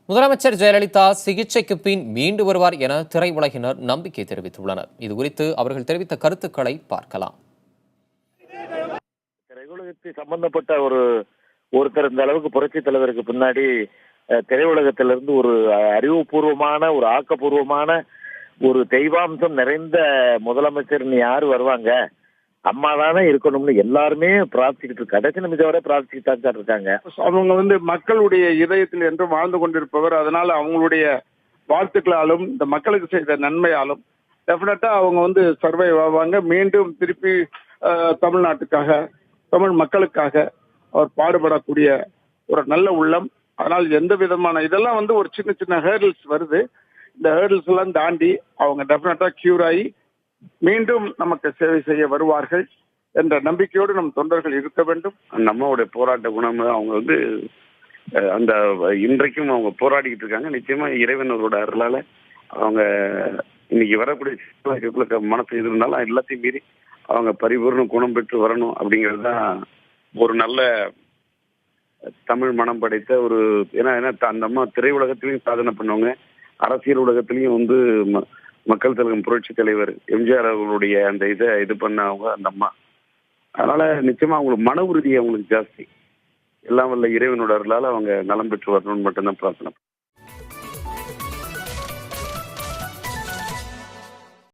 முதலமைச்சர் ஜெயலலிதா சிகிச்சைக்கு பின் மீண்டு வருவார் என திரையுலகினர் நம்பிக்கை தெரிவித்துள்ளனர். இதுகுறித்து அவர்கள் தெரிவித்த கருத்துக்களை பார்க்கலாம். திரையுலகத்தை சம்பந்தப்பட்ட ஒருத்தர் இந்த அளவுக்கு புரட்சி தலைவருக்கு பின்னாடி திரையுலகத்திலிருந்து ஒரு அறிவுபூர்வமான ஒரு ஆக்கப்பூர்வமான ஒரு தெய்வாம்சம் நிறைந்த முதலமைச்சர் யாரு வருவாங்க, அம்மா தானே இருக்கணும்னு எல்லாருமே பிரார்த்திக்கிட்டு கடைசி நிமிஷம் வரை பிரார்த்திக்கிட்டு தான் இருக்காங்க. அவங்க மக்களுடைய இதயத்தில் என்றும் வாழ்ந்து கொண்டிருப்பவர். அதனால அவங்களுடைய வாழ்த்துக்களாலும் இந்த மக்களுக்கு செய்த நன்மையாலும் டெஃபினட்டா அவங்க சர்வைவ் ஆவாங்க. மீண்டும் திருப்பி தமிழ்நாட்டுக்காக தமிழ் மக்களுக்காக அவர் பாடுபடக்கூடிய ஒரு நல்ல உள்ளம். அதனால் எந்த விதமான இதெல்லாம் ஒரு சின்ன சின்ன ஹேர்டில்ஸ் வருது. இந்த ஹேர்டில்ஸ் எல்லாம் தாண்டி அவங்க டெஃபினட்டா கியூர் ஆகி மீண்டும் நமக்கு சேவை செய்ய வருவார்கள் என்ற நம்பிக்கையோடு நம் தொண்டர்கள் இருக்க வேண்டும். அந்த அம்மாவுடைய போராட்ட குணம் அவங்க அந்த இன்றைக்கும் அவங்க போராடிக்கிட்டு இருக்காங்க. நிச்சயமா இறைவனோட அருளால அவங்க இன்னைக்கு வரக்கூடிய மனசு இது இருந்தாலும் எல்லாத்தையும் மீறி அவங்க பரிபூர்ண குணம் பெற்று வரணும் அப்படிங்கிறது தான் ஒரு நல்ல தமிழ் மனம் படைத்த ஒரு ஏன்னா அந்த அம்மா திரையுலகத்திலையும் சாதனை பண்ணவங்க, அரசியல் உலகத்திலையும் மக்கள் தலைவர் புரட்சி தலைவர் எம்ஜிஆர் அவர்களுடைய அந்த இது பண்ணவங்க அந்த அம்மா. அதனால நிச்சயமா அவங்களுக்கு மன உறுதி அவங்களுக்கு ஜாஸ்தி. எல்லாம் வல்ல இறைவனோட அருளால அவங்க நலம் பெற்று வரணும்னு மட்டும்தான் பிரார்த்தனை.